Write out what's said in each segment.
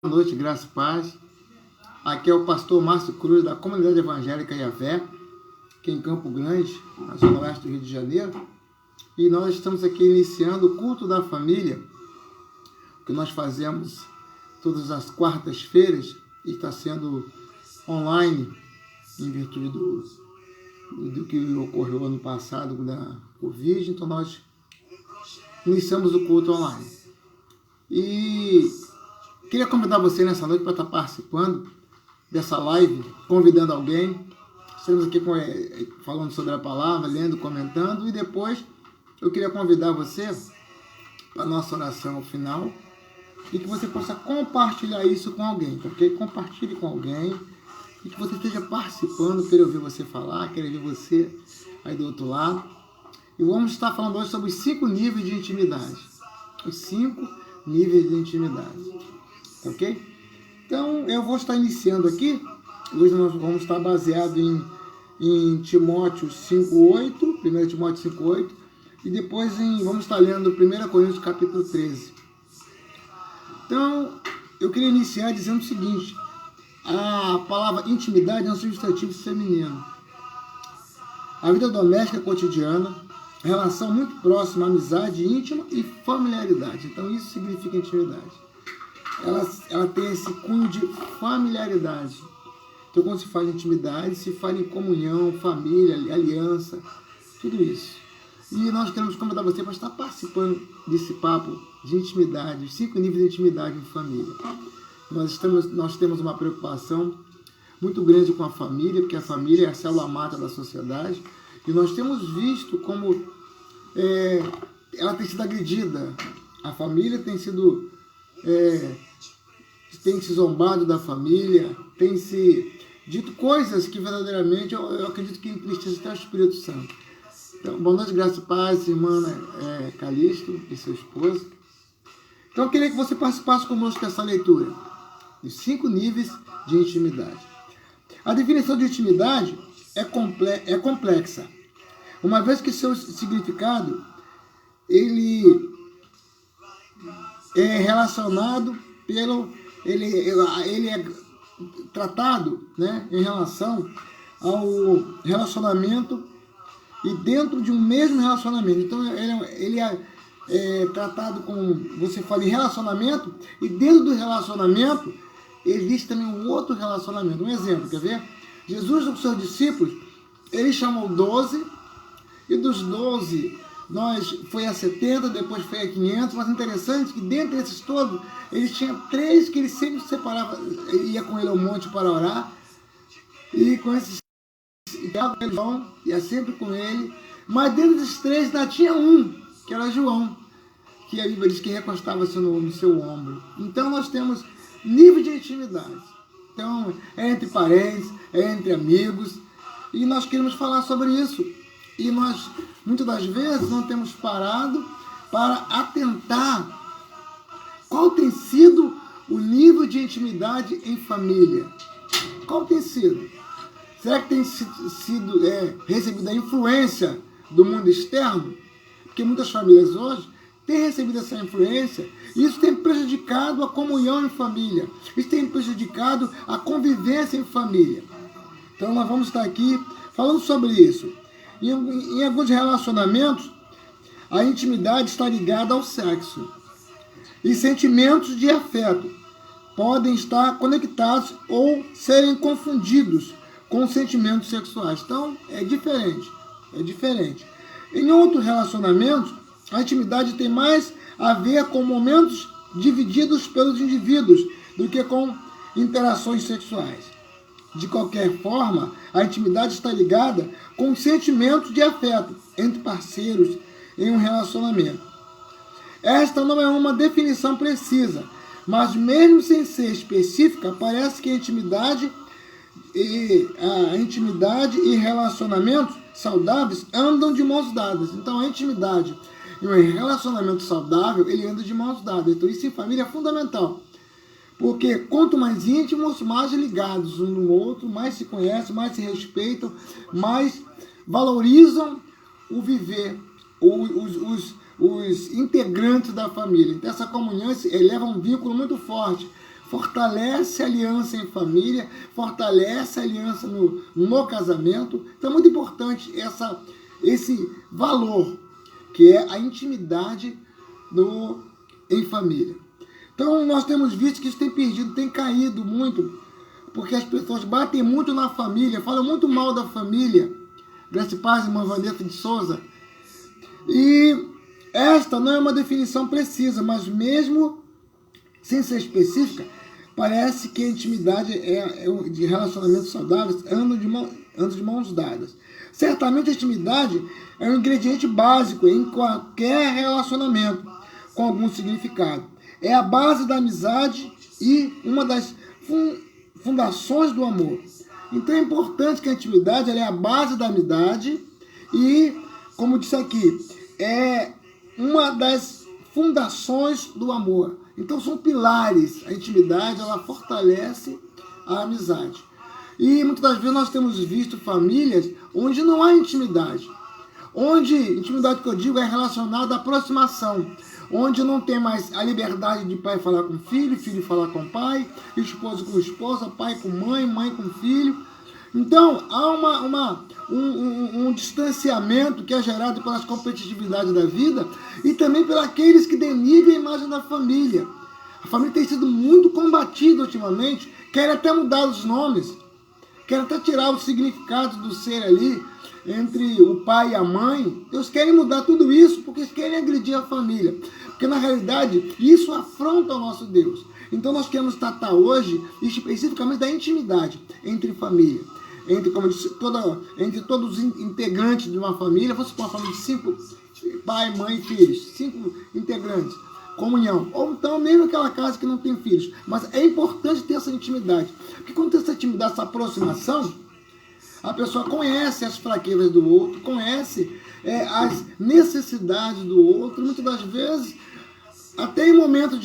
Boa noite, graça e paz. Aqui é o pastor Márcio Cruz, da Comunidade Evangélica Yahvé, aqui em Campo Grande, na zona oeste do Rio de Janeiro. E nós estamos aqui iniciando o culto da família, que nós fazemos todas as quartas-feiras, e está sendo online, em virtude do que ocorreu ano passado da Covid. Então nós iniciamos o culto online. E queria convidar você nessa noite para estar participando dessa live, convidando alguém. Estamos aqui falando sobre a palavra, lendo, comentando, e depois eu queria convidar você para a nossa oração final e que você possa compartilhar isso com alguém, ok? Compartilhe com alguém e que você esteja participando, queira ouvir você falar, queira ver você aí do outro lado. E vamos estar falando hoje sobre os 5 níveis de intimidade. Os 5 níveis de intimidade. Ok? Então, eu vou estar iniciando aqui. Hoje nós vamos estar baseado em Timóteo 5:8, 1 Timóteo 5:8, e depois vamos estar lendo 1 Coríntios capítulo 13. Então, eu queria iniciar dizendo o seguinte: a palavra intimidade é um substantivo feminino. A vida doméstica cotidiana, relação muito próxima, amizade íntima e familiaridade. Então, isso significa intimidade. Ela tem esse cunho de familiaridade. Então, quando se fala em intimidade, se fala em comunhão, família, aliança, tudo isso. E nós queremos convidar você para estar participando desse papo de intimidade, os 5 níveis de intimidade em família. Nós temos uma preocupação muito grande com a família, porque a família é a célula mata da sociedade, e nós temos visto como ela tem sido agredida. A família tem sido... tem se zombado da família, tem se dito coisas que verdadeiramente eu acredito que entristece até o Espírito Santo. Então, boa noite, graça e paz, irmã Calixto e seu esposo. Então, eu queria que você participasse conosco dessa leitura dos 5 níveis de intimidade. A definição de intimidade é complexa, uma vez que seu significado ele é relacionado ele é tratado, né, em relação ao relacionamento e dentro de um mesmo relacionamento. Então ele é tratado como você fala em relacionamento, e dentro do relacionamento existe também um outro relacionamento. Um exemplo, quer ver? Jesus com seus discípulos, ele chamou 12, e dos 12 foi a 70, depois foi a 500, mas interessante que dentre esses todos, eles tinham 3 que ele sempre separava, ia com ele ao monte para orar, e com esses eles vão, ia sempre com ele, mas dentro desses 3 ainda tinha um, que era João, que a Bíblia diz que recostava-se no seu ombro. Então nós temos nível de intimidade. Então é entre parentes, é entre amigos, e nós queremos falar sobre isso. E nós, muitas das vezes, não temos parado para atentar qual tem sido o nível de intimidade em família. Qual tem sido? Será que tem sido recebida a influência do mundo externo? Porque muitas famílias hoje têm recebido essa influência, e isso tem prejudicado a comunhão em família. Isso tem prejudicado a convivência em família. Então nós vamos estar aqui falando sobre isso. Em alguns relacionamentos, a intimidade está ligada ao sexo. E sentimentos de afeto podem estar conectados ou serem confundidos com sentimentos sexuais. Então, é diferente. Em outros relacionamentos, a intimidade tem mais a ver com momentos divididos pelos indivíduos do que com interações sexuais. De qualquer forma, a intimidade está ligada com sentimentos de afeto entre parceiros em um relacionamento. Esta não é uma definição precisa, mas mesmo sem ser específica, parece que a intimidade e relacionamentos saudáveis andam de mãos dadas. Então a intimidade e um relacionamento saudável, ele anda de mãos dadas. Então isso em família é fundamental. Porque quanto mais íntimos, mais ligados um no outro, mais se conhecem, mais se respeitam, mais valorizam o viver, os integrantes da família. Então essa comunhão eleva um vínculo muito forte, fortalece a aliança em família, fortalece a aliança no casamento. Então é muito importante esse valor, que é a intimidade em família. Então nós temos visto que isso tem perdido, tem caído muito, porque as pessoas batem muito na família, falam muito mal da família. Graça e paz, irmã Vanessa de Souza. E esta não é uma definição precisa, mas mesmo sem ser específica, parece que a intimidade de relacionamentos saudáveis andam de mãos dadas. Certamente a intimidade é um ingrediente básico em qualquer relacionamento com algum significado. É a base da amizade e uma das fundações do amor. Então é importante que a intimidade ela é a base da amizade e, como disse aqui, é uma das fundações do amor. Então são pilares. A intimidade ela fortalece a amizade. E muitas das vezes nós temos visto famílias onde não há intimidade. Onde, intimidade que eu digo, é relacionada à aproximação. Onde não tem mais a liberdade de pai falar com filho, filho falar com pai, esposo com esposa, pai com mãe, mãe com filho. Então, há um distanciamento que é gerado pelas competitividades da vida e também pelos aqueles que denigram a imagem da família. A família tem sido muito combatida ultimamente, querem até mudar os nomes, querem até tirar o significado do ser ali, entre o pai e a mãe. Eles querem mudar tudo isso porque eles querem agredir a família. Porque, na realidade, isso afronta o nosso Deus. Então, nós queremos tratar hoje, especificamente, da intimidade entre família. Entre, como eu disse, entre todos os integrantes de uma família. Vamos supor uma família de 5, pai, mãe, filhos. 5 integrantes. Comunhão. Ou então, mesmo aquela casa que não tem filhos. Mas é importante ter essa intimidade. Porque quando tem essa intimidade, essa aproximação, a pessoa conhece as fraquezas do outro, conhece as necessidades do outro. Muitas das vezes, até em momentos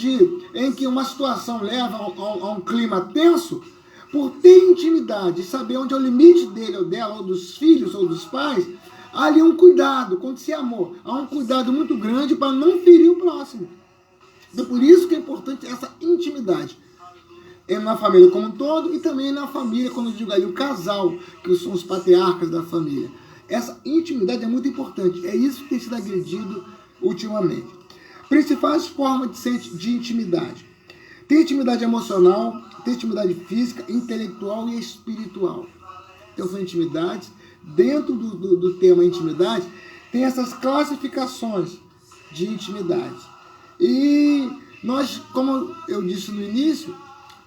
em que uma situação leva a um clima tenso, por ter intimidade, saber onde é o limite dele ou dela, ou dos filhos ou dos pais, há ali um cuidado, quando se amor, há um cuidado muito grande para não ferir o próximo. Então, por isso que é importante essa intimidade. Na família como um todo e também na família, quando eu digo ali o casal, que são os patriarcas da família. Essa intimidade é muito importante. É isso que tem sido agredido ultimamente. Principais formas de intimidade. Tem intimidade emocional, tem intimidade física, intelectual e espiritual. Então são intimidades. Dentro do tema intimidade, tem essas classificações de intimidade. E nós, como eu disse no início,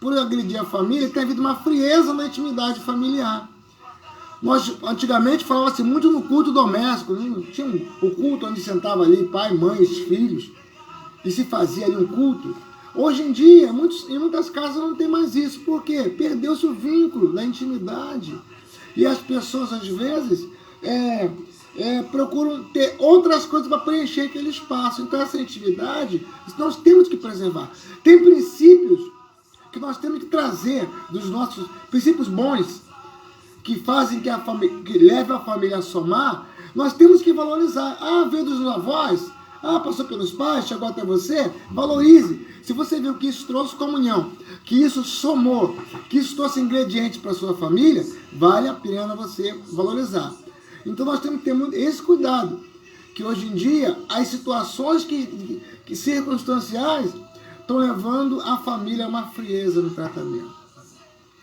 por agredir a família, tem havido uma frieza na intimidade familiar. Nós, antigamente, falava-se muito no culto doméstico. Né? Tinha o culto onde sentava ali pai, mãe, os filhos, e se fazia ali um culto. Hoje em dia, em muitas casas não tem mais isso. Por quê? Perdeu-se o vínculo da intimidade. E as pessoas, às vezes, procuram ter outras coisas para preencher aquele espaço. Então, essa intimidade, nós temos que preservar. Tem princípios que nós temos que trazer dos nossos princípios bons, que fazem que leve a família a somar. Nós temos que valorizar. Veio dos avós, passou pelos pais, chegou até você, valorize. Se você viu que isso trouxe comunhão, que isso somou, que isso trouxe ingredientes para a sua família, vale a pena você valorizar. Então nós temos que ter muito esse cuidado, que hoje em dia as situações que circunstanciais estão levando a família a uma frieza no tratamento.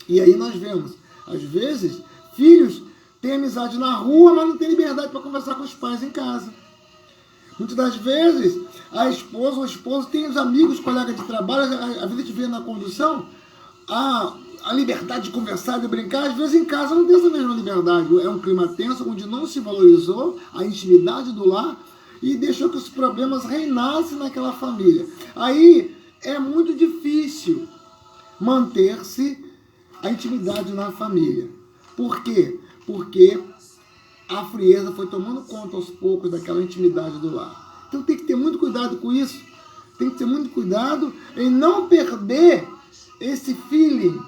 E aí nós vemos, às vezes, filhos têm amizade na rua, mas não têm liberdade para conversar com os pais em casa. Muitas das vezes, a esposa ou o esposo tem os amigos, colegas de trabalho, a vida te vê na condução, a liberdade de conversar, de brincar, às vezes em casa não tem essa mesma liberdade. É um clima tenso, onde não se valorizou a intimidade do lar e deixou que os problemas reinassem naquela família. Aí é muito difícil manter-se a intimidade na família. Por quê? Porque a frieza foi tomando conta aos poucos daquela intimidade do lar. Então tem que ter muito cuidado com isso. Tem que ter muito cuidado em não perder esse feeling.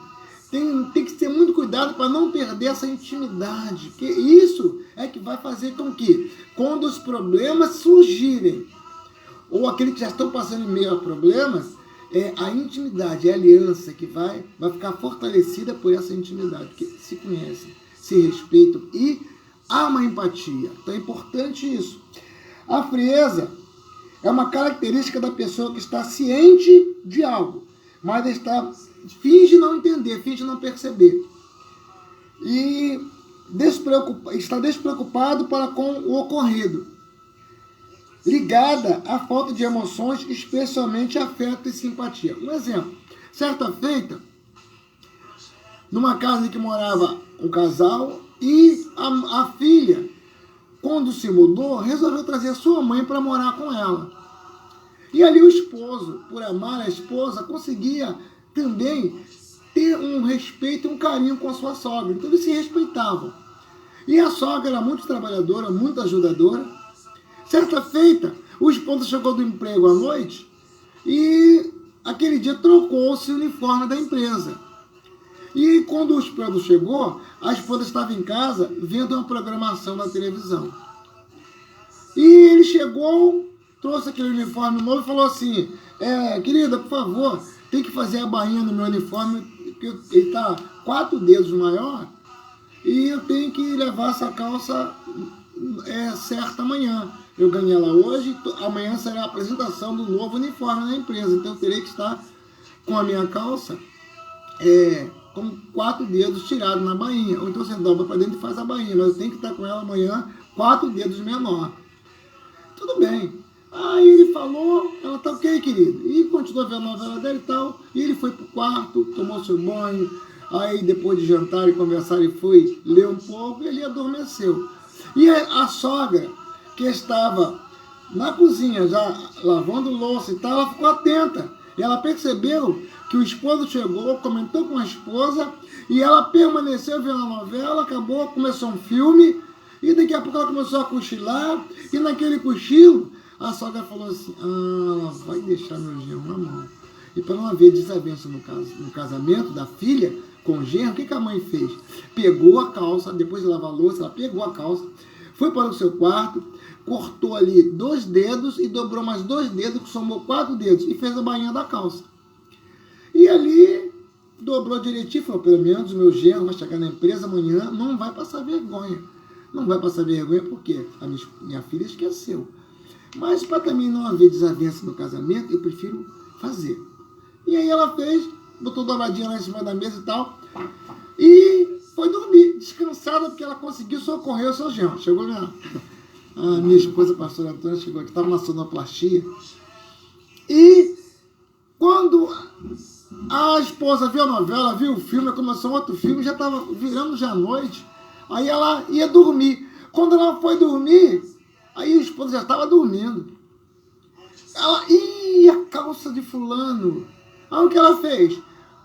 Tem que ter muito cuidado para não perder essa intimidade. Porque isso é que vai fazer com que, quando os problemas surgirem, ou aqueles que já estão passando em meio a problemas, é a intimidade, é a aliança que vai ficar fortalecida por essa intimidade, porque se conhecem, se respeitam e há uma empatia. Então é importante isso. A frieza é uma característica da pessoa que está ciente de algo, mas finge não entender, finge não perceber. E está despreocupado para com o ocorrido, ligada à falta de emoções, especialmente afeto e simpatia. Um exemplo, certa feita, numa casa em que morava um casal, e a filha, quando se mudou, resolveu trazer sua mãe para morar com ela. E ali o esposo, por amar a esposa, conseguia também ter um respeito e um carinho com a sua sogra. Então eles se respeitavam. E a sogra era muito trabalhadora, muito ajudadora. Certa feita, o esposo chegou do emprego à noite e aquele dia trocou-se o uniforme da empresa. E quando o esposo chegou, a esposa estava em casa vendo uma programação na televisão. E ele chegou, trouxe aquele uniforme novo e falou assim, querida, por favor, tem que fazer a bainha no meu uniforme, porque ele está 4 dedos maior, e eu tenho que levar essa calça certa amanhã. Eu ganhei ela hoje, amanhã será a apresentação do novo uniforme na empresa, então eu terei que estar com a minha calça com 4 dedos tirados na bainha. Ou então você dobra para dentro e faz a bainha, mas eu tenho que estar com ela amanhã 4 dedos menor. Tudo bem. Aí ele falou, ela tá ok, querido. E continuou vendo a novela dele e tal. E ele foi pro quarto, tomou seu banho. Aí depois de jantar e conversar, ele foi ler um pouco e ele adormeceu. E a sogra, que estava na cozinha já lavando louça e tal, ela ficou atenta. E ela percebeu que o esposo chegou, comentou com a esposa, e ela permaneceu vendo a novela, acabou, começou um filme, e daqui a pouco ela começou a cochilar, e naquele cochilo, a sogra falou assim, ela vai deixar meu genro na mão. E para não haver desavença no casamento da filha com o genro, o que a mãe fez? Pegou a calça, depois de lavar a louça, ela pegou a calça, foi para o seu quarto, cortou ali 2 dedos e dobrou mais 2 dedos, que somou 4 dedos, e fez a bainha da calça. E ali dobrou direitinho, falou, pelo menos o meu genro vai chegar na empresa amanhã, não vai passar vergonha. Não vai passar vergonha porque a minha filha esqueceu. Mas para também não haver desavença no casamento, eu prefiro fazer. E aí ela fez, botou dobradinha lá em cima da mesa e tal, e foi dormir, descansada, porque ela conseguiu socorrer o seu genro. Chegou a minha esposa, a pastora Antônia, chegou aqui, estava na sonoplastia. E quando a esposa viu a novela, viu o filme, começou outro filme, já estava virando já à noite, aí ela ia dormir. Quando ela foi dormir, aí o esposo já estava dormindo. Ela, a calça de fulano. Aí o que ela fez?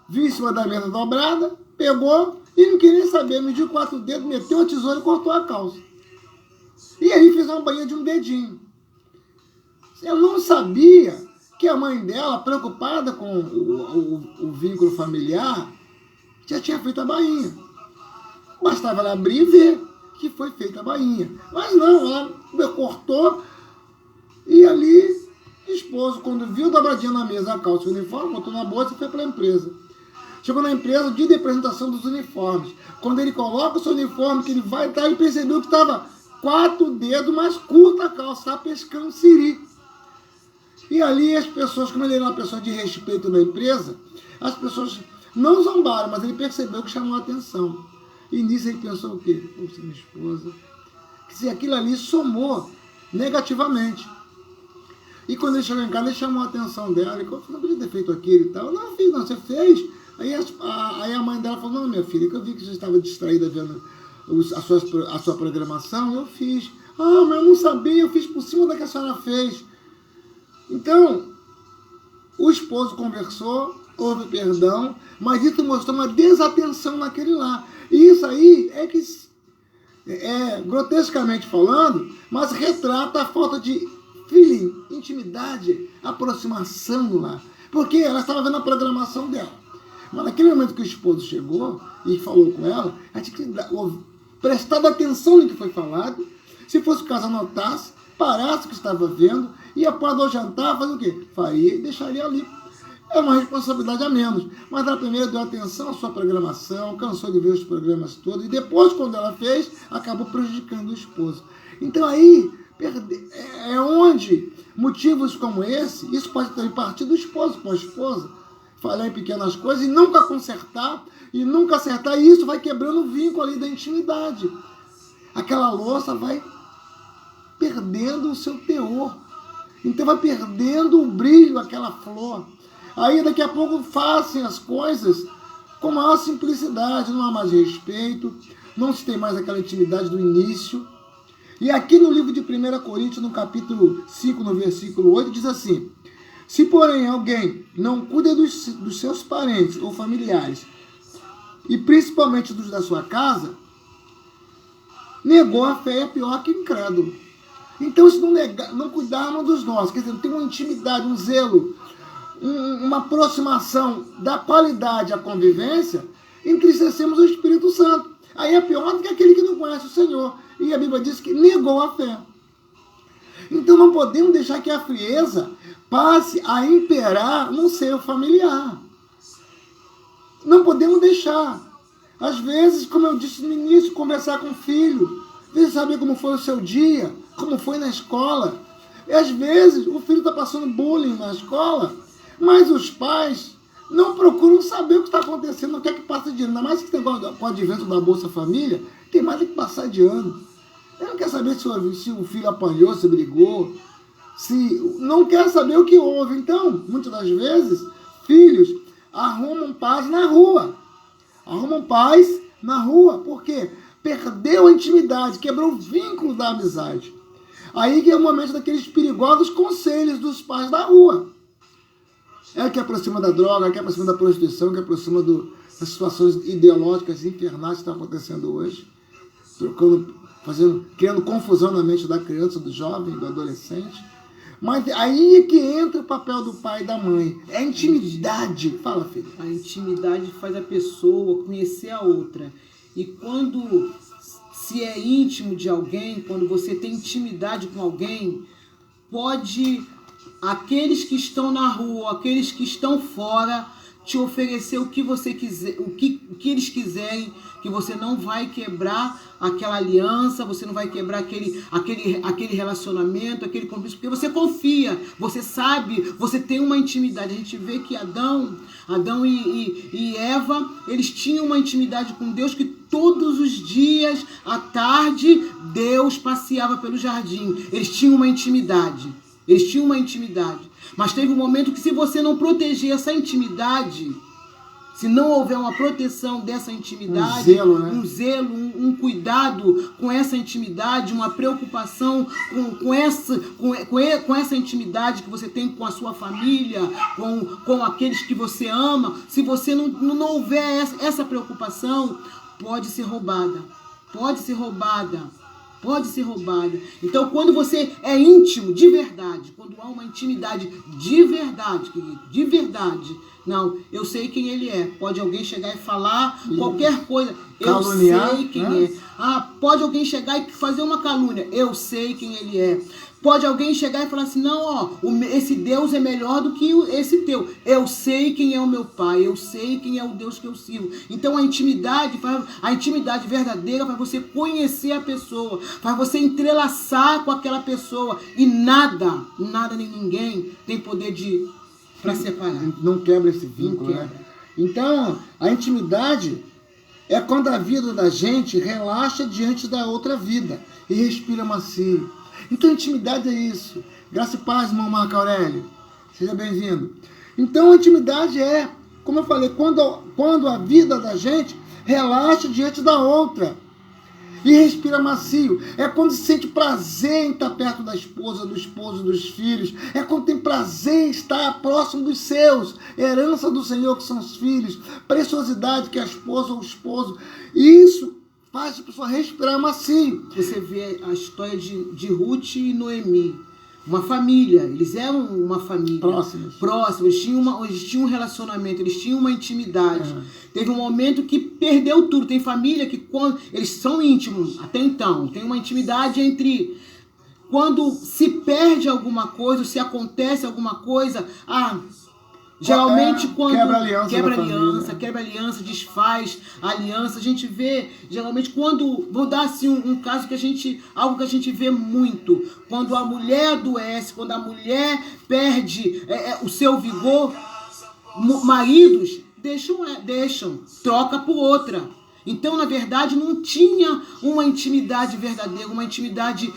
Viu em cima da mesa dobrada, pegou e não queria saber, mediu 4 dedos, meteu a tesoura e cortou a calça. E aí fez uma bainha de um dedinho. Eu não sabia que a mãe dela, preocupada com o vínculo familiar, já tinha feito a bainha. Bastava ela abrir e ver que foi feita a bainha. Mas não, ela cortou e ali, o esposo, quando viu dobradinha na mesa a calça e o uniforme, botou na bolsa e foi para a empresa. Chegou na empresa, dia de apresentação dos uniformes. Quando ele coloca o seu uniforme, que ele vai estar, ele percebeu que estava 4 dedos mais curta a calça, estava pescando siri. E ali as pessoas, como ele era uma pessoa de respeito na empresa, as pessoas não zombaram, mas ele percebeu que chamou a atenção. E nisso ele pensou o quê? Poxa, minha esposa. Se aquilo ali somou negativamente. E quando ele chegou em casa, ele chamou a atenção dela. Ele falou, não podia ter feito aquilo e tal. Não, filho, não, você fez. Aí a mãe dela falou, não, minha filha, que eu vi que você estava distraída vendo a sua programação, eu fiz. Ah, mas eu não sabia, eu fiz por cima da que a senhora fez. Então, o esposo conversou, houve perdão, mas isso mostrou uma desatenção naquele lá. E isso aí grotescamente falando, mas retrata a falta de feeling, intimidade, aproximação no lar. Porque ela estava vendo a programação dela. Mas naquele momento que o esposo chegou e falou com ela tinha que prestar atenção no que foi falado. Se fosse o caso, anotasse, parasse o que estava vendo e após o jantar, fazer o quê? Faria e deixaria ali. é uma responsabilidade a menos. Mas ela primeiro deu atenção à sua programação, cansou de ver os programas todos, e depois, quando ela fez, acabou prejudicando o esposo. Então aí, é onde motivos como esse, isso pode também partir do esposo com a esposa, falhar em pequenas coisas e nunca consertar, e nunca acertar, e isso vai quebrando o vínculo ali da intimidade. Aquela louça vai perdendo o seu teor. Então vai perdendo o brilho, aquela flor. Aí daqui a pouco fazem as coisas com maior simplicidade, não há mais respeito, não se tem mais aquela intimidade do início. E aqui no livro de 1 Coríntios, no capítulo 5, no versículo 8, diz assim: se porém alguém não cuida dos seus parentes ou familiares, e principalmente dos da sua casa, negou a fé, é pior que incrédulo. Então, se não cuidarmos dos nossos, quer dizer, não tem uma intimidade, um zelo, uma aproximação da qualidade à convivência, entristecemos o Espírito Santo. Aí é pior do que aquele que não conhece o Senhor. E a Bíblia diz que negou a fé. Então não podemos deixar que a frieza passe a imperar no seio familiar. Não podemos deixar. Às vezes, como eu disse no início, conversar com o filho, saber como foi o seu dia, como foi na escola. E às vezes o filho está passando bullying na escola, mas os pais não procuram saber o que está acontecendo, o que é que passa de ano. Ainda mais que tem com o advento da Bolsa Família, tem mais que passar de ano. Ele não quer saber se o filho apanhou, se brigou, não quer saber o que houve. Então, muitas das vezes, filhos arrumam paz na rua. Por quê? Perdeu a intimidade, quebrou o vínculo da amizade. Aí que é o momento daqueles perigosos conselhos dos pais da rua. É que aproxima da droga, que aproxima da prostituição, que aproxima das situações ideológicas infernais que estão acontecendo hoje. Criando confusão na mente da criança, do jovem, do adolescente. Mas aí é que entra o papel do pai e da mãe. É a intimidade. Fala, filho. A intimidade faz a pessoa conhecer a outra. E quando se é íntimo de alguém, quando você tem intimidade com alguém, pode aqueles que estão na rua, aqueles que estão fora, te oferecer o que você quiser, o que eles quiserem, que você não vai quebrar aquela aliança, você não vai quebrar aquele relacionamento, aquele compromisso, porque você confia, você sabe, você tem uma intimidade. A gente vê que Adão e Eva, eles tinham uma intimidade com Deus, que todos os dias, à tarde, Deus passeava pelo jardim. Eles tinham uma intimidade. Mas teve um momento que, se você não proteger essa intimidade, se não houver uma proteção dessa intimidade, um zelo, um cuidado com essa intimidade, uma preocupação com essa intimidade que você tem com a sua família, com aqueles que você ama, se você não houver essa preocupação, pode ser roubada. Então, quando você é íntimo de verdade, quando há uma intimidade de verdade, querido, de verdade, não, eu sei quem ele é. Pode alguém chegar e falar qualquer coisa, eu sei quem é. Pode alguém chegar e fazer uma calúnia, eu sei quem ele é. Pode alguém chegar e falar assim, não, esse Deus é melhor do que esse teu. Eu sei quem é o meu pai, eu sei quem é o Deus que eu sirvo. Então a intimidade verdadeira faz você conhecer a pessoa, faz você entrelaçar com aquela pessoa. E nada nem ninguém tem poder para separar. Não quebra esse vínculo, né? Então, a intimidade é quando a vida da gente relaxa diante da outra vida e respira macio. Então, a intimidade é isso. Graça e paz, irmão Marco Aurélio. Seja bem-vindo. Então, a intimidade é, como eu falei, quando a vida da gente relaxa diante da outra e respira macio. É quando se sente prazer em estar perto da esposa, do esposo, dos filhos. É quando tem prazer em estar próximo dos seus. Herança do Senhor, que são os filhos. Preciosidade, que é a esposa ou o esposo. Isso faz a pessoa respirar macio. Você vê a história de Ruth e Noemi. Uma família, eles eram uma família. Próximos. Eles tinham um relacionamento, eles tinham uma intimidade. Teve um momento que perdeu tudo. Tem família que, quando eles são íntimos, até então, tem uma intimidade entre... Quando se perde alguma coisa, se acontece alguma coisa, Geralmente quando quebra aliança, desfaz a aliança, a gente vê, geralmente quando, vou dar assim um caso algo que a gente vê muito, quando a mulher adoece, quando a mulher perde o seu vigor, maridos deixam, troca por outra. Então, na verdade, não tinha uma intimidade verdadeira, uma intimidade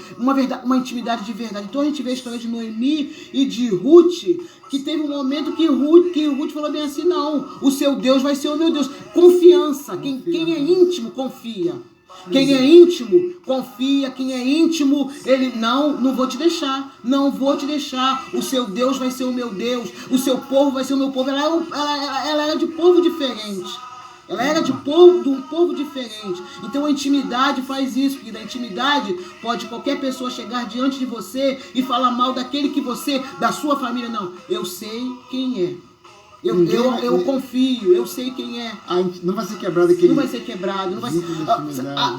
de verdade. Então, a gente vê a história de Noemi e de Ruth, que teve um momento que Ruth falou bem assim, não, o seu Deus vai ser o meu Deus. Confiança. Quem é íntimo, confia. Quem é íntimo, confia. Quem é íntimo, ele não vou te deixar. Não vou te deixar. O seu Deus vai ser o meu Deus. O seu povo vai ser o meu povo. Ela era de povo diferente. Ela era de um povo diferente. Então a intimidade faz isso, porque da intimidade pode qualquer pessoa chegar diante de você e falar mal daquele que você, da sua família. Não, eu sei quem é. Eu confio, eu sei quem é. Não vai ser quebrado aquele. Não vai ser quebrado. Não vai ser...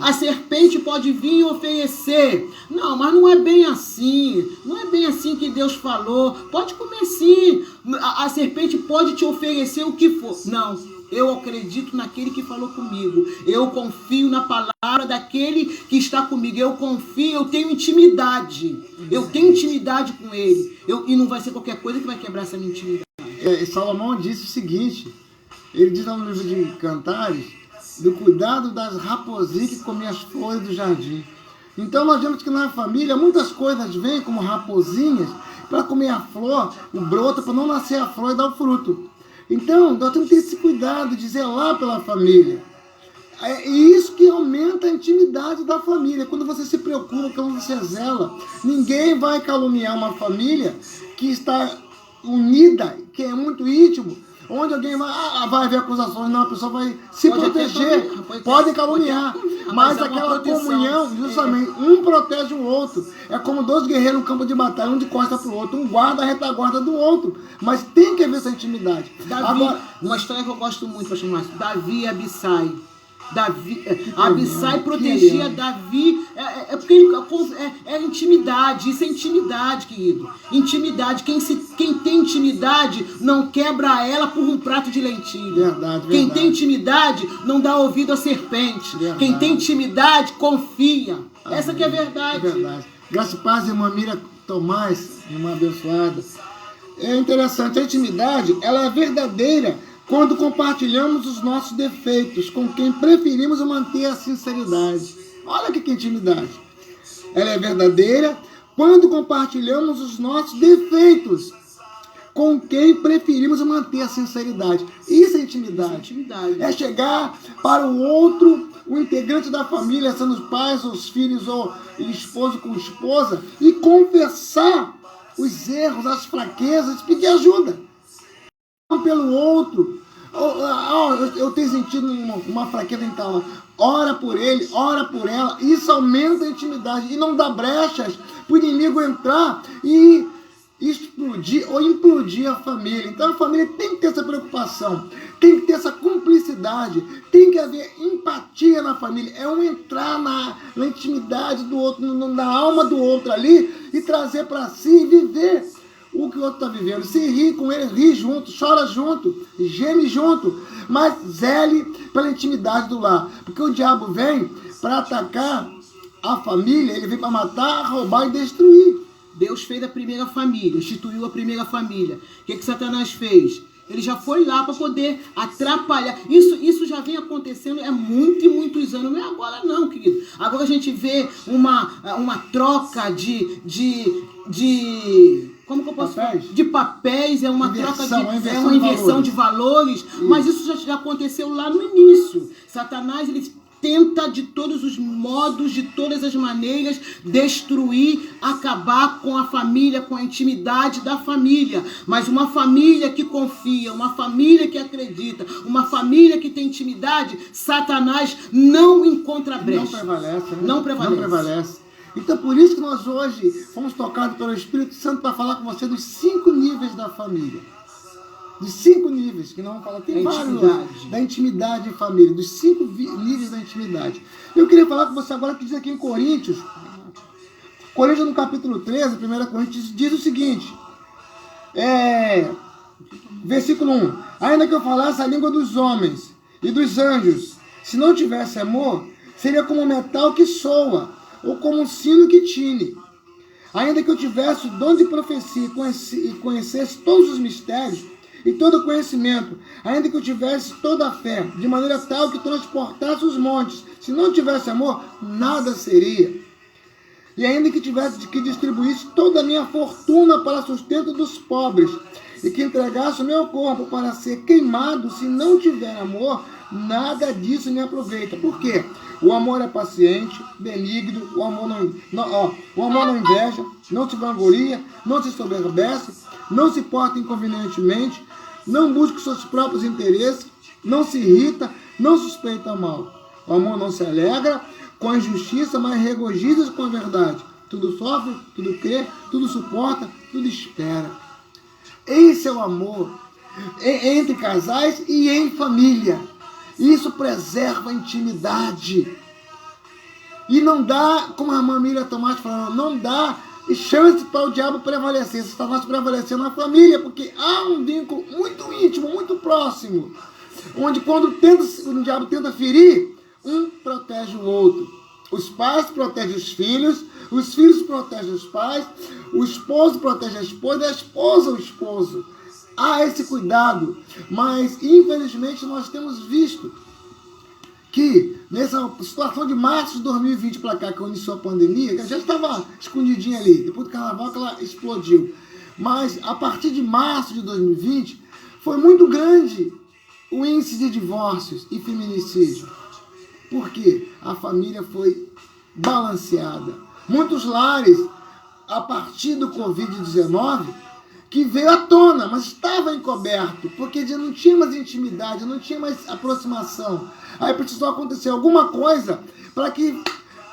a serpente pode vir e oferecer. Não, mas não é bem assim. Não é bem assim que Deus falou. Pode comer sim. A serpente pode te oferecer o que for. Não. Eu acredito naquele que falou comigo. Eu confio na palavra daquele que está comigo. Eu confio, eu tenho intimidade. Eu tenho intimidade com ele. E não vai ser qualquer coisa que vai quebrar essa minha intimidade. Salomão disse o seguinte, ele diz lá no livro de Cantares, do cuidado das raposinhas que comem as flores do jardim. Então nós vemos que na família muitas coisas vêm como raposinhas para comer a flor, o broto, para não nascer a flor e dar o fruto. Então, nós temos que ter esse cuidado de zelar pela família. E isso que aumenta a intimidade da família. Quando você se preocupa, quando você zela, ninguém vai caluniar uma família que está unida, que é muito íntimo, onde alguém vai ver acusações, não, a pessoa vai se proteger, pode caluniar, mas aquela comunhão, justamente, um protege o outro. É como dois guerreiros no campo de batalha, um de costa para o outro, um guarda a retaguarda do outro, mas tem que haver essa intimidade. Agora, uma história que eu gosto muito, pastor Márcio, Davi e Abissai. Abissai protegia Davi, porque é intimidade, isso é intimidade, querido. Intimidade, quem tem intimidade não quebra ela por um prato de lentilha. Verdade. Quem tem intimidade não dá ouvido à serpente. Verdade. Quem tem intimidade confia. Essa que é a verdade. É verdade. Graças e paz, irmã Mira Tomás, irmã abençoada. É interessante, a intimidade, ela é verdadeira quando compartilhamos os nossos defeitos com quem preferimos manter a sinceridade. Olha que intimidade. Ela é verdadeira quando compartilhamos os nossos defeitos com quem preferimos manter a sinceridade. Isso é intimidade. É chegar para o outro, o integrante da família, sendo os pais, os filhos ou esposo com esposa, e confessar os erros, as fraquezas, pedir ajuda. Pelo outro, eu tenho sentido uma fraqueza, então ora por ele, ora por ela. Isso aumenta a intimidade e não dá brechas para o inimigo entrar e explodir ou implodir a família. Então a família tem que ter essa preocupação, tem que ter essa cumplicidade, tem que haver empatia na família. É um entrar na intimidade do outro, na alma do outro ali e trazer para si e viver o que o outro está vivendo. Se ri com ele, ri junto, chora junto, geme junto, mas zele pela intimidade do lar. Porque o diabo vem para atacar a família, ele vem para matar, roubar e destruir. Deus fez a primeira família, instituiu a primeira família. O que Satanás fez? Ele já foi lá para poder atrapalhar. Isso já vem acontecendo há muitos anos. Não é agora não, querido. Agora a gente vê uma troca de como que eu posso falar? De papéis, é uma inversão de valores. Mas isso já aconteceu lá no início. Satanás, ele tenta de todos os modos, de todas as maneiras, destruir, acabar com a família, com a intimidade da família. Mas uma família que confia, uma família que acredita, uma família que tem intimidade, Satanás não encontra brecha. Não prevalece. Então por isso que nós hoje fomos tocados pelo Espírito Santo para falar com você dos 5 níveis da família. Dos 5 níveis, que não vamos falar, tem vários da intimidade em família, dos 5 níveis da intimidade. Eu queria falar com você agora que diz aqui em Coríntios no capítulo 13, 1 Coríntios, diz o seguinte, Versículo 1. Ainda que eu falasse a língua dos homens e dos anjos, se não tivesse amor, seria como um metal que soa, ou como um sino que tine. Ainda que eu tivesse o dom de profecia e conhecesse todos os mistérios e todo o conhecimento, ainda que eu tivesse toda a fé, de maneira tal que transportasse os montes, se não tivesse amor, nada seria. E ainda que tivesse que distribuísse toda a minha fortuna para sustento dos pobres, e que entregasse o meu corpo para ser queimado, se não tiver amor, nada disso me aproveita. Por quê? O amor é paciente, benigno, o amor não inveja, não se vangloria, não se soberbece, não se porta inconvenientemente, não busca os seus próprios interesses, não se irrita, não suspeita mal. O amor não se alegra com a injustiça, mas regozija-se com a verdade. Tudo sofre, tudo crê, tudo suporta, tudo espera. Esse é o amor entre casais e em família. Isso preserva a intimidade. E não dá, como a irmã Miriam Tomás falou, não dá chance para o diabo prevalecer. Se Satanás prevalecer na família, porque há um vínculo muito íntimo, muito próximo, onde quando o diabo tenta ferir, um protege o outro. Os pais protegem os filhos protegem os pais, o esposo protege a esposa o esposo. Há esse cuidado, mas infelizmente nós temos visto que nessa situação de março de 2020 para cá, que iniciou a pandemia, que já estava escondidinha ali, depois do carnaval que ela explodiu, mas a partir de março de 2020 foi muito grande o índice de divórcios e feminicídio, porque a família foi balanceada. Muitos lares, a partir do Covid-19, que veio à tona, mas estava encoberto, porque já não tinha mais intimidade, não tinha mais aproximação. Aí precisou acontecer alguma coisa para que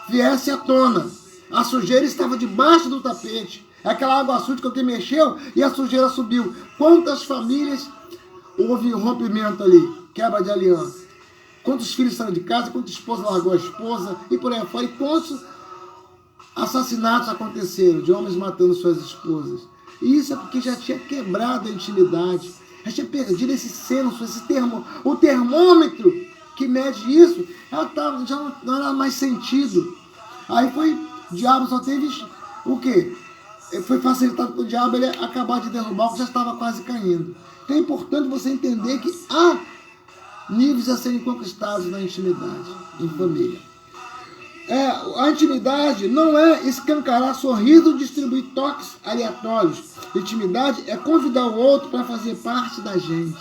viesse à tona. A sujeira estava debaixo do tapete. Aquela água suja que alguém mexeu e a sujeira subiu. Quantas famílias houve rompimento ali, quebra de aliança? Quantos filhos saíram de casa, quantas esposas largou a esposa e por aí fora. E quantos assassinatos aconteceram de homens matando suas esposas. E isso é porque já tinha quebrado a intimidade, já tinha perdido esse senso, o termômetro que mede isso, já não era mais sentido. Aí o diabo só teve o quê? Foi facilitado para o diabo ele acabar de derrubar o que já estava quase caindo. Então é importante você entender que há níveis a serem conquistados na intimidade, em família. A intimidade não é escancarar sorriso ou distribuir toques aleatórios. Intimidade é convidar o outro para fazer parte da gente.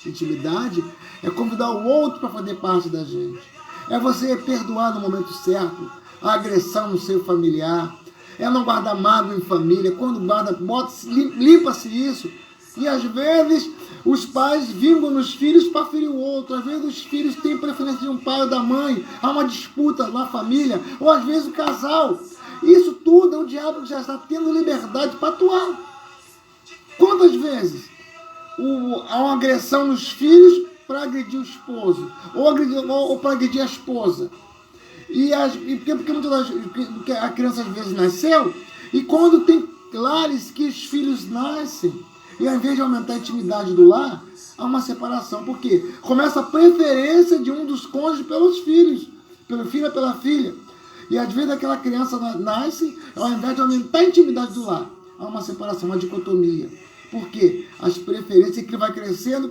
Intimidade é convidar o outro para fazer parte da gente. É você perdoar no momento certo a agressão no seu familiar. É não guardar mágoa em família. Quando guarda, limpa-se isso. E às vezes os pais vingam nos filhos para ferir o outro. Às vezes os filhos têm preferência de um pai ou da mãe. Há uma disputa na família. Ou às vezes o casal. Isso tudo é o diabo que já está tendo liberdade para atuar. Quantas vezes há uma agressão nos filhos para agredir o esposo? Ou para agredir a esposa? Porque a criança às vezes nasceu. E quando tem lares que os filhos nascem, e ao invés de aumentar a intimidade do lar, há uma separação. Por quê? Começa a preferência de um dos cônjuges pelos filhos. Pelo filho ou pela filha. E às vezes aquela criança nasce, ao invés de aumentar a intimidade do lar, há uma separação, uma dicotomia. Por quê? As preferências que ele vai crescendo,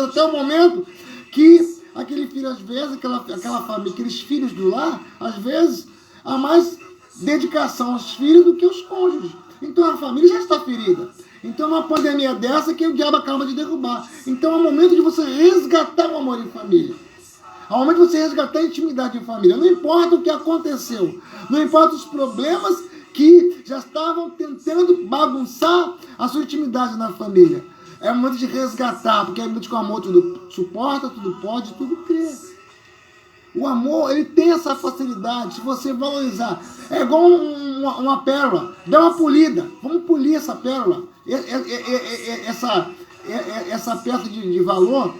até o momento que aquele filho, às vezes, aquela família, aqueles filhos do lar, às vezes, há mais dedicação aos filhos do que aos cônjuges. Então a família já está ferida. Então, uma pandemia dessa que o diabo acaba de derrubar. Então, é o momento de você resgatar o amor em família. É o momento de você resgatar a intimidade em família. Não importa o que aconteceu. Não importa os problemas que já estavam tentando bagunçar a sua intimidade na família. É o momento de resgatar, porque é o momento que o amor tudo suporta, tudo pode, tudo crê. O amor, ele tem essa facilidade, se você valorizar. É igual uma pérola. Dá uma polida. Vamos polir essa pérola. Essa peça de valor,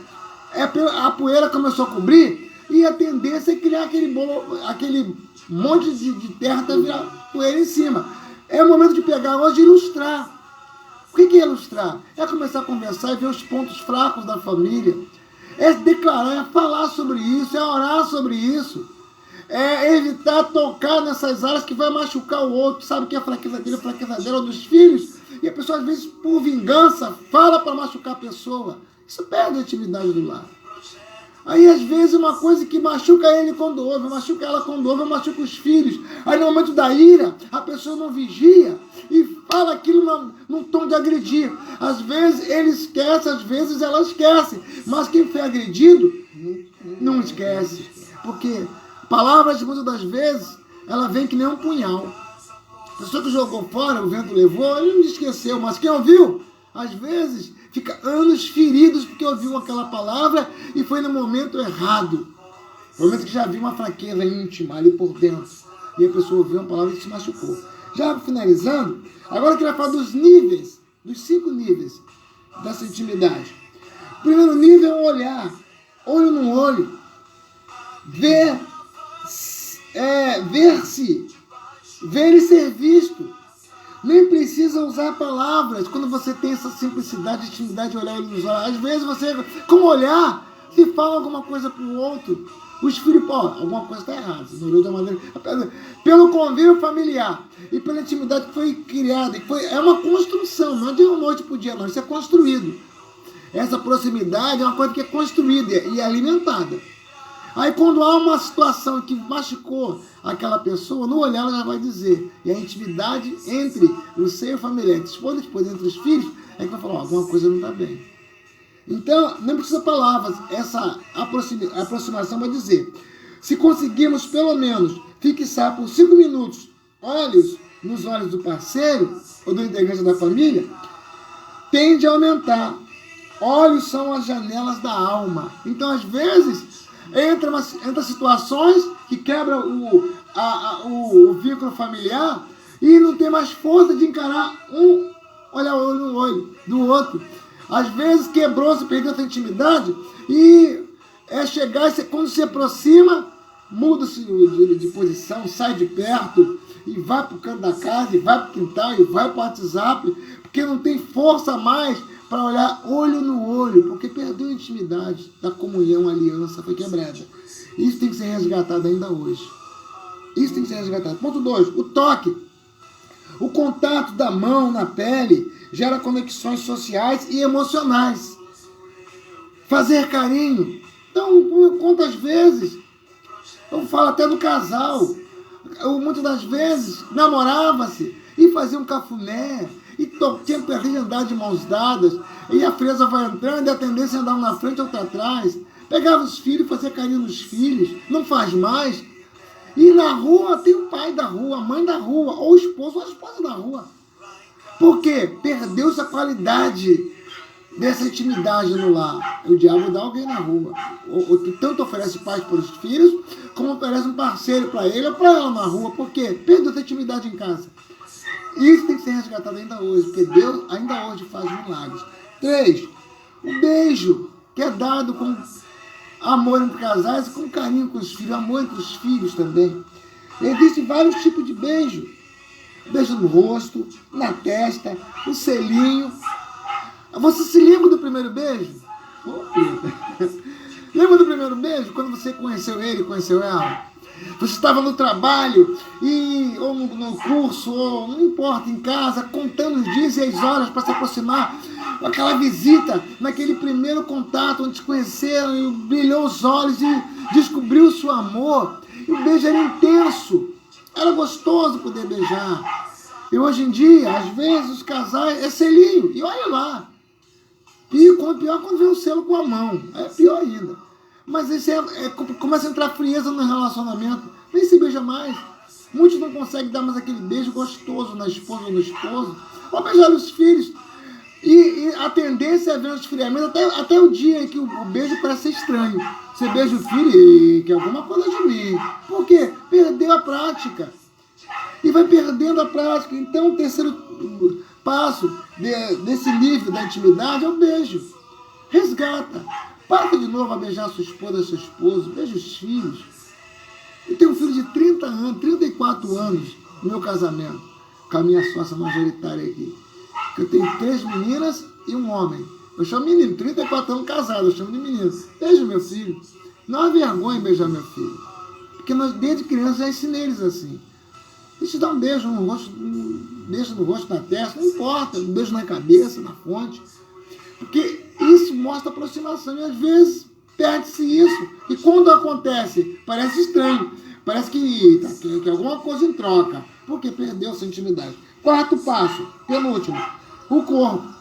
a poeira começou a cobrir e a tendência é criar aquele monte de terra até virar poeira em cima. É o momento de pegar hoje e ilustrar. O que é ilustrar? É começar a conversar e ver os pontos fracos da família. É declarar, é falar sobre isso, é orar sobre isso. É evitar tocar nessas áreas que vai machucar o outro. Sabe que é a fraqueza dela, dos filhos. E a pessoa, às vezes, por vingança, fala para machucar a pessoa. Isso perde a intimidade do lar. Aí, às vezes, uma coisa que machuca ele quando ouve, machuca ela quando ouve, machuca os filhos. Aí, no momento da ira, a pessoa não vigia e fala aquilo num tom de agredir. Às vezes, ele esquece, às vezes, ela esquece. Mas quem foi agredido, não esquece. Porque palavras, muitas das vezes, ela vem que nem um punhal. A pessoa que jogou fora, o vento levou, ele não esqueceu. Mas quem ouviu, às vezes, fica anos feridos porque ouviu aquela palavra e foi no momento errado. No momento que já viu uma fraqueza íntima ali por dentro. E a pessoa ouviu uma palavra e se machucou. Já finalizando, agora eu queria falar dos níveis, dos 5 níveis dessa intimidade. O primeiro nível é o olhar, olho no olho. Ver-se, ver e ser visto. Nem precisa usar palavras quando você tem essa simplicidade, intimidade de olhar olho nos olhos. Às vezes você, com o olhar, se fala alguma coisa para o outro. Os filhos, alguma coisa está errada. Não olhou da maneira, pelo convívio familiar e pela intimidade que foi criada. É uma construção, não é de uma noite para o dia, não. Isso é construído. Essa proximidade é uma coisa que é construída e é alimentada. Aí quando há uma situação que machucou aquela pessoa, no olhar ela já vai dizer. E a intimidade entre o seio familiar, esposa e esposa, entre os filhos, é que vai falar, alguma coisa não está bem. Então, não precisa palavras, essa aproximação vai dizer. Se conseguirmos pelo menos fixar por 5 minutos olhos nos olhos do parceiro ou do integrante da família, tende a aumentar. Olhos são as janelas da alma. Então, às vezes, entra situações que quebram o vínculo familiar e não tem mais força de encarar olhar o olho no olho do outro. Às vezes quebrou-se, perdeu essa intimidade e chegar, quando se aproxima, muda-se de posição, sai de perto e vai para o canto da casa, e vai para o quintal, e vai para o WhatsApp, porque não tem força mais para olhar olho no olho, porque perdeu a intimidade da comunhão, a aliança foi quebrada. Isso tem que ser resgatado ainda hoje. Isso tem que ser resgatado. Ponto 2, o toque. O contato da mão na pele gera conexões sociais e emocionais. Fazer carinho. Então, quantas vezes, eu falo até do casal, muitas das vezes namorava-se e fazia um cafuné, e tinha que andar de mãos dadas, e a fresa vai entrando, e a tendência é andar um na frente e outra atrás. Pegava os filhos, fazia carinho nos filhos, não faz mais. E na rua tem o pai da rua, a mãe da rua, ou o esposo ou a esposa da rua. Por quê? Perdeu-se a qualidade dessa intimidade no lar. O diabo dá alguém na rua. Ou tanto oferece paz para os filhos, como oferece um parceiro para ele ou para ela na rua. Por quê? Perdeu essa intimidade em casa. Isso tem que ser resgatado ainda hoje, porque Deus ainda hoje faz milagres. 3. O beijo, que é dado com amor entre casais e com carinho com os filhos, amor entre os filhos também. Existem vários tipos de beijo. Beijo no rosto, na testa, o selinho. Você se lembra do primeiro beijo? Lembra do primeiro beijo? Quando você conheceu ele, conheceu ela? Você estava no trabalho, ou no curso, ou não importa, em casa, contando os dias e as horas para se aproximar. Aquela visita, naquele primeiro contato, onde se conheceram, e brilhou os olhos e descobriu o seu amor. E o beijo era intenso, era gostoso poder beijar. E hoje em dia, às vezes, os casais é selinho, e olha lá. Pior quando vem o selo com a mão, é pior ainda. Mas isso começa a entrar frieza no relacionamento, nem se beija mais. Muitos não conseguem dar mais aquele beijo gostoso na esposa ou no esposo, ou beijar os filhos. E a tendência é ver um esfriamento até o dia em que o beijo parece ser estranho. Você beija o filho e quer alguma coisa de mim. Por quê? Perdeu a prática. E vai perdendo a prática. Então, o terceiro passo desse nível da intimidade é o beijo. Resgata. Para de novo a beijar sua esposa, seu esposo. Beija os filhos. Eu tenho um filho de 30 anos, 34 anos no meu casamento, com a minha sócia majoritária aqui. que eu tenho 3 meninas e um homem. Eu chamo menino, 34 anos casado, eu chamo de menino. Beijo meu filho. Não há vergonha em beijar meu filho. Porque desde criança já ensinei eles assim. E te dá um beijo no rosto, na testa, não importa, um beijo na cabeça, na fonte. Porque isso mostra aproximação e às vezes perde-se isso. E quando acontece, parece estranho. Parece que alguma coisa em troca. Porque perdeu essa intimidade. 4º passo, penúltimo. O corpo.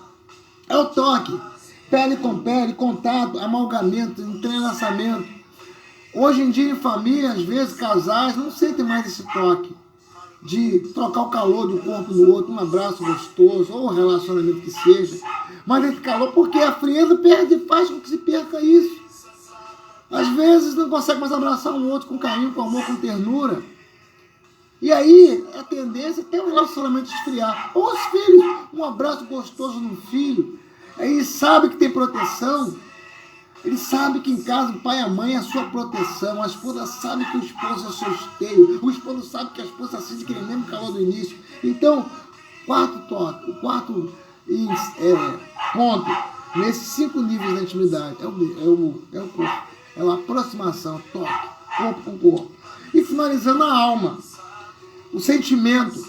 É o toque. Pele com pele, contato, amalgamento, entrelaçamento. Hoje em dia, em família, às vezes, casais não sentem mais esse toque. De trocar o calor do corpo no outro, um abraço gostoso, ou um relacionamento que seja. Mas esse calor, porque a frieza faz com que se perca isso. Às vezes não consegue mais abraçar um outro com carinho, com amor, com ternura. E aí, a tendência é ter um relacionamento esfriar. Ou os filhos, um abraço gostoso no filho. Aí sabe que tem proteção. Ele sabe que em casa o pai e a mãe é a sua proteção. A esposa sabe que o esposo é seu esteio. O esposo sabe que a esposa sente aquele mesmo calor do início. Então, o quarto ponto, nesses 5 níveis da intimidade, é o corpo. É a aproximação, toque, corpo com corpo. E finalizando, a alma. O sentimento.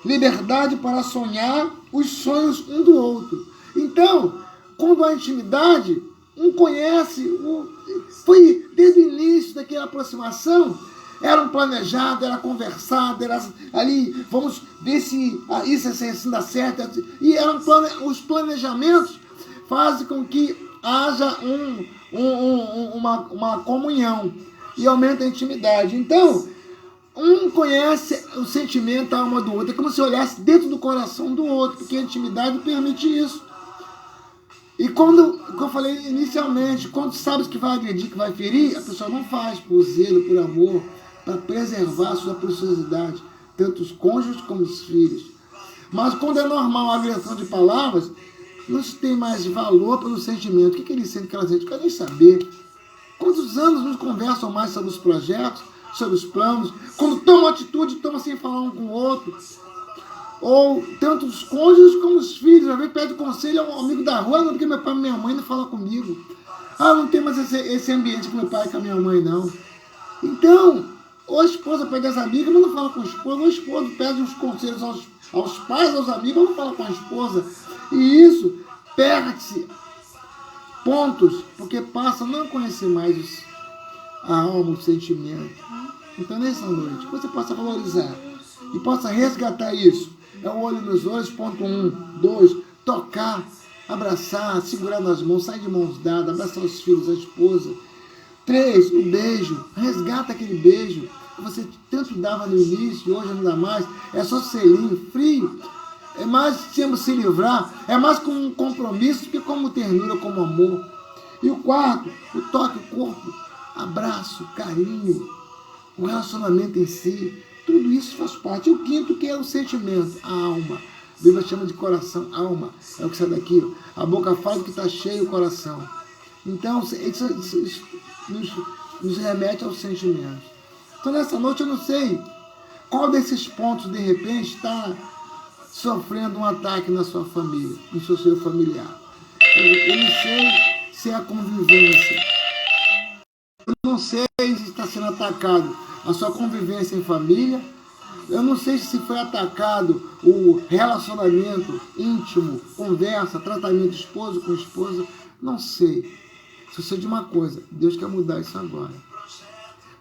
Liberdade para sonhar os sonhos um do outro. Então, quando há intimidade, um conhece, foi desde o início daquela aproximação, era um planejado, era conversado, era ali, vamos ver se isso assim dá certo. E os planejamentos fazem com que haja uma comunhão e aumenta a intimidade. Então, um conhece o sentimento, a alma do outro. É como se olhasse dentro do coração do outro, porque a intimidade permite isso. E como eu falei inicialmente, quando sabe que vai agredir, que vai ferir, a pessoa não faz por zelo, por amor, para preservar a sua preciosidade, tanto os cônjuges como os filhos. Mas quando é normal a agressão de palavras, não se tem mais valor pelo sentimento. O que eles sentem, que elas sentem? Eu quero nem saber. Quantos anos nos conversam mais sobre os projetos, sobre os planos? Quando tomam atitude, tomam sem falar um com o outro. Ou tanto os cônjuges como os filhos. Às vezes pede conselho a um amigo da rua, não, porque meu pai e minha mãe não falam comigo. Não tem mais esse ambiente com meu pai e com a minha mãe, não. Então, ou a esposa pede as amigas, mas não fala com a esposa. Ou a esposa pede os conselhos aos pais, aos amigos, mas não fala com a esposa. E isso perde-se pontos, porque passa a não conhecer mais a alma, o sentimento. Então, nessa noite, você possa valorizar e possa resgatar isso. É o olho nos olhos, ponto 1. 2, tocar, abraçar, segurar nas mãos, sair de mãos dadas, abraçar os filhos, a esposa. 3, o beijo. Resgata aquele beijo que você tanto dava no início e hoje não dá mais. É só selinho, frio. É mais temos se livrar, é mais como um compromisso do que como ternura, como amor. E o 4, o toque, o corpo, abraço, carinho, o relacionamento em si. Tudo isso faz parte. E o 5º, que é o sentimento, a alma. A Bíblia chama de coração, alma. É o que sai daqui. A boca fala que está cheio o coração. Então, isso nos remete aos sentimentos. Então, nessa noite, eu não sei qual desses pontos, de repente, está sofrendo um ataque na sua família, no seu seio familiar. Eu não sei se é a convivência. Eu não sei se está sendo atacado a sua convivência em família. Eu não sei se foi atacado o relacionamento íntimo, conversa, tratamento esposo com esposa. Não sei. Só sei de uma coisa, Deus quer mudar isso agora.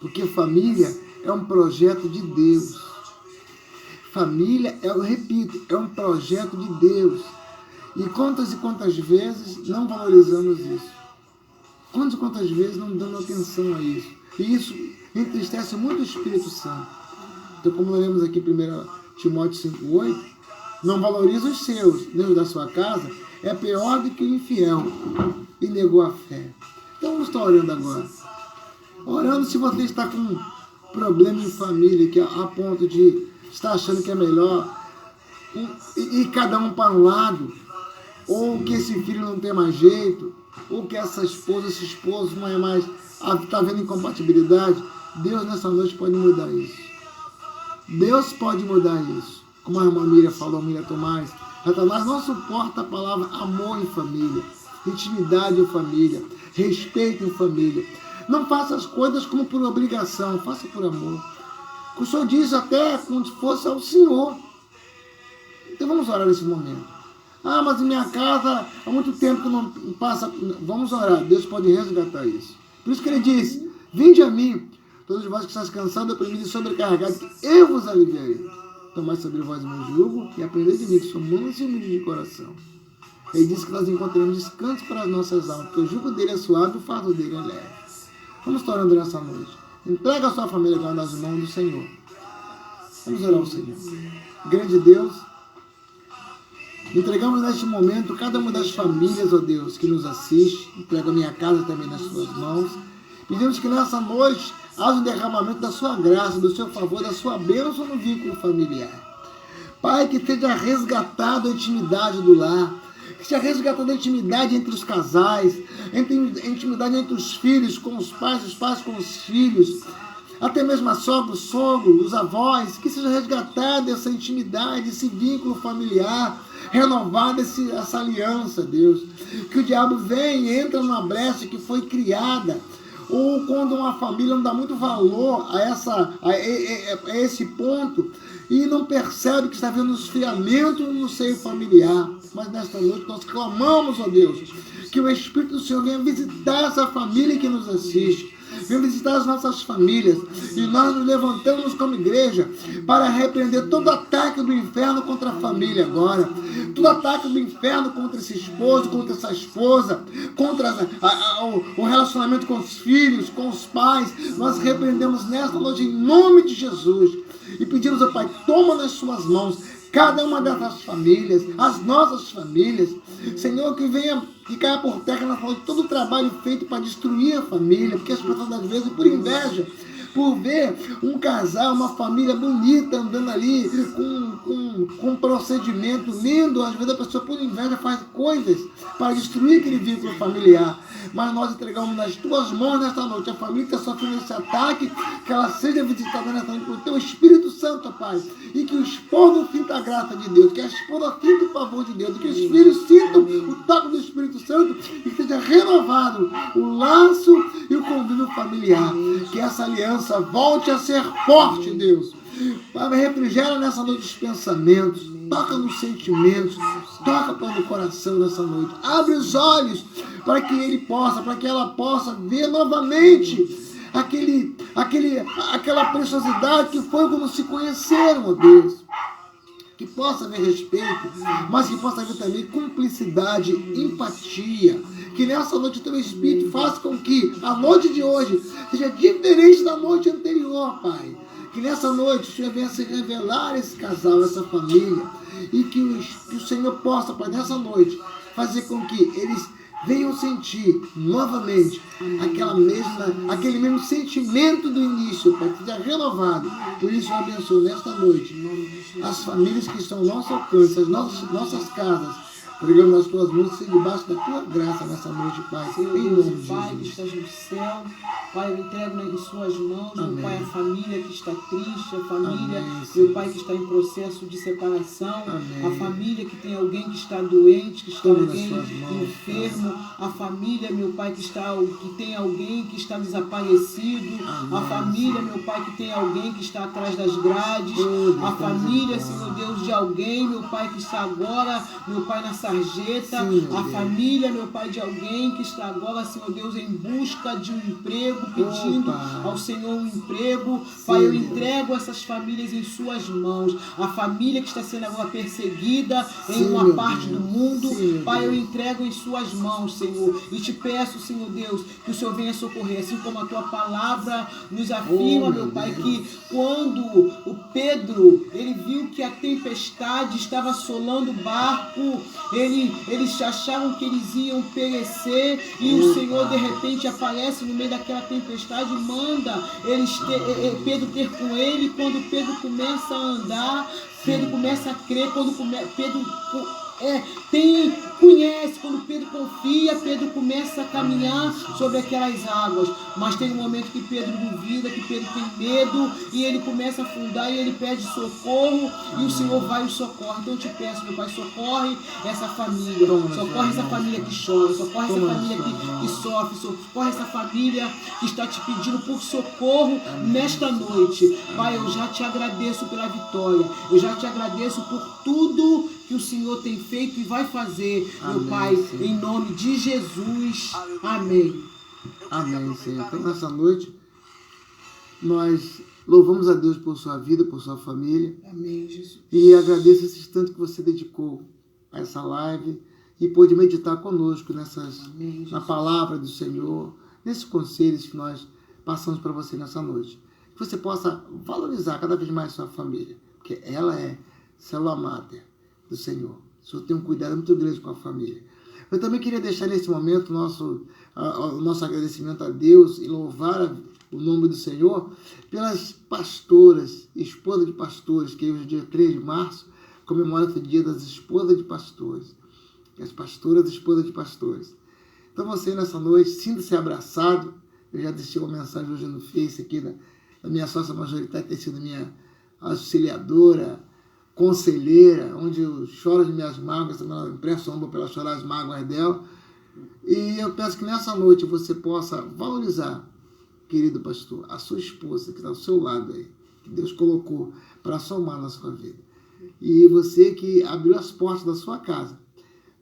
Porque família é um projeto de Deus. Família, eu repito, é um projeto de Deus. E quantas vezes não valorizamos isso? Quantas vezes não damos atenção a isso? E isso entristece muito o Espírito Santo. Então, como nós lemos aqui em 1 Timóteo 5,8, não valoriza os seus, Deus da sua casa, é pior do que o infiel e negou a fé. Então, vamos estar orando agora. Orando se você está com um problema em família, que a ponto de estar achando que é melhor e cada um para um lado, ou que esse filho não tem mais jeito, ou que essa esposa, esse esposo não é mais, está vendo incompatibilidade. Deus nessa noite pode mudar isso. Deus pode mudar isso. Como a irmã Miriam falou, Miriam Tomás, Satanás não suporta a palavra amor em família, intimidade em família, respeito em família. Não faça as coisas como por obrigação, faça por amor. O Senhor diz até como se fosse ao Senhor. Então vamos orar nesse momento. Ah, mas em minha casa há muito tempo que não passa. Vamos orar, Deus pode resgatar isso. Por isso que ele disse: vinde a mim, todos vós que estáis cansados, oprimidos e sobrecarregados, que eu vos aliviarei. Tomai sobre vós o meu jugo e aprendei de mim, que sou manso e humilde de coração. Ele disse que nós encontraremos descanso para as nossas almas, porque o jugo dele é suave e o fardo dele é leve. Vamos estar orando nessa noite. Entrega a sua família agora nas mãos do Senhor. Vamos orar ao Senhor. Grande Deus, entregamos neste momento cada uma das famílias, ó Deus, que nos assiste. Entrega a minha casa também nas suas mãos. Pedimos que nessa noite haja um derramamento da sua graça, do seu favor, da sua bênção no vínculo familiar. Pai, que seja resgatado a intimidade do lar, que seja resgatada a intimidade entre os casais, a intimidade entre os filhos com os pais com os filhos, até mesmo a sogra, o sogro, os avós, que seja resgatada essa intimidade, esse vínculo familiar, renovada essa aliança, Deus. Que o diabo venha e entra numa brecha que foi criada, ou quando uma família não dá muito valor a esse ponto e não percebe que está havendo um esfriamento no seio familiar. Mas nesta noite nós clamamos, ó Deus, que o Espírito do Senhor venha visitar essa família que nos assiste, venha visitar as nossas famílias, e nós nos levantamos como igreja para repreender todo ataque do inferno contra a família agora, todo ataque do inferno contra esse esposo, contra essa esposa, contra o relacionamento com os filhos, com os pais. Nós repreendemos nesta noite em nome de Jesus e pedimos ao Pai: toma nas suas mãos cada uma dessas famílias, as nossas famílias, Senhor, que caia por terra na falta de todo o trabalho feito para destruir a família, porque as pessoas às vezes por inveja, por ver um casal, uma família bonita andando ali com um procedimento lindo, às vezes a pessoa por inveja faz coisas para destruir aquele vínculo familiar. Mas nós entregamos nas tuas mãos nesta noite a família que está sofrendo esse ataque, que ela seja visitada nesta noite pelo teu Espírito Santo, Pai, e que o esposo sinta a graça de Deus, que a esposa sinta o favor de Deus, que os filhos sintam o toque do Espírito Santo e que seja renovado o laço e o convívio familiar, que essa aliança volte a ser forte, Deus. Pai, refrigera nessa noite os pensamentos, toca nos sentimentos, toca para o coração nessa noite, abre os olhos para que ela possa ver novamente aquela preciosidade que foi quando se conheceram, ó Deus. Que possa haver respeito, mas que possa haver também cumplicidade, empatia. Que nessa noite o teu Espírito faça com que a noite de hoje seja diferente da noite anterior, Pai. Que nessa noite o Senhor venha se revelar a esse casal, a essa família, e que o Senhor possa, Pai, nessa noite, fazer com que eles venham sentir novamente aquele mesmo sentimento do início, Pai, que seja renovado. Por isso eu abençoo nesta noite as famílias que estão ao nosso alcance, as nossas casas, pregando nas tuas mãos, debaixo da tua graça nessa noite, Pai. Senhor Em nome Deus, de Pai, que Jesus. estás no céu, Pai, eu entrego em suas mãos, Amém. meu Pai, a família que está triste, a família, Amém, meu Senhor. Pai, que está em processo de separação, Amém. a família que tem alguém que está doente, que está Toma nas alguém suas mãos, enfermo, a família, meu Pai, que tem alguém que está desaparecido, a Amém, família, meu Pai, que tem alguém que está atrás das grades, Oh, a Deus, família, Deus. Senhor Deus, de alguém, meu Pai, que está agora, meu Pai, na sarjeta, Sim, meu a Deus. família, meu Pai, de alguém que está agora, Senhor Deus, em busca de um emprego, pedindo Pai. ao Senhor um emprego. Pai, eu Deus. entrego essas famílias em suas mãos. A família que está sendo agora perseguida Sim, em uma meu parte Deus. do mundo, Sim, meu Pai, eu Deus. entrego em suas mãos, Senhor, e te peço, Senhor Deus, que o Senhor venha socorrer, assim como a tua palavra nos afirma, Oh, meu meu Pai, Deus. que quando o Pedro, ele viu que a tempestade estava assolando o barco, eles achavam que eles iam perecer, e o Senhor de repente aparece no meio daquela tempestade e manda Pedro ter com ele. Quando Pedro começa a andar, Pedro começa a crer, quando Pedro conhece, quando Pedro confia, Pedro começa a caminhar sobre aquelas águas. Mas tem um momento que Pedro duvida, que Pedro tem medo, e ele começa a afundar e ele pede socorro, e o Senhor vai e o socorre. Então eu te peço, meu Pai, socorre essa família, socorre essa família que chora, socorre essa família que sofre, socorre essa família que está te pedindo por socorro nesta noite. Pai, eu já te agradeço pela vitória, eu já te agradeço por tudo que o Senhor tem feito e vai fazer, meu Pai, Senhor. em nome de Jesus. Amém. Amém, Senhor. Então, nessa noite, nós louvamos a Deus por sua vida, por sua família. Amém, Jesus. E agradeço esse instante que você dedicou a essa live e pôde meditar conosco Amém, na palavra do Senhor, nesses conselhos que nós passamos para você nessa noite. Que você possa valorizar cada vez mais sua família, porque ela é célula máter do Senhor. O Senhor tem um cuidado muito grande com a família. Eu também queria deixar nesse momento o nosso agradecimento a Deus e louvar o nome do Senhor pelas pastoras, esposas de pastores, que hoje, dia 3 de março, comemora o dia das esposas de pastores. As pastoras, esposas de pastores. Então você, nessa noite, sinta-se abraçado. Eu já deixei uma mensagem hoje no Face aqui da minha sócia majoritária, ter sido minha auxiliadora, conselheira, onde eu choro de minhas mágoas, ela empresta ombro para ela chorar as mágoas dela. E eu peço que nessa noite você possa valorizar, querido pastor, a sua esposa que está ao seu lado aí, que Deus colocou para somar na sua vida. E você que abriu as portas da sua casa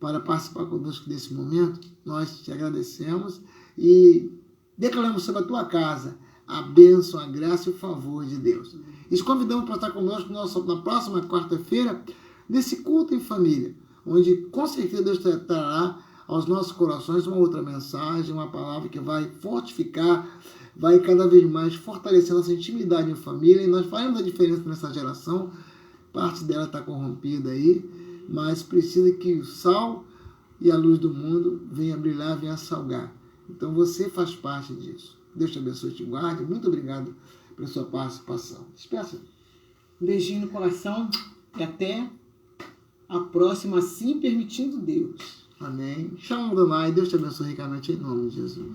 para participar conosco desse momento, nós te agradecemos e declaramos sobre a tua casa a bênção, a graça e o favor de Deus. E te convidamos para estar conosco na próxima quarta-feira, nesse culto em família, onde com certeza Deus trará aos nossos corações uma outra mensagem, uma palavra que vai fortificar, vai cada vez mais fortalecer nossa intimidade em família. E nós faremos a diferença nessa geração. Parte dela está corrompida aí, mas precisa que o sal e a luz do mundo venha brilhar, venha salgar. Então você faz parte disso. Deus te abençoe e te guarde. Muito obrigado pela sua participação. Despeça. Um beijinho no coração e até a próxima, assim permitindo Deus. Amém. Shalom Adonai. Deus te abençoe ricamente em nome de Jesus.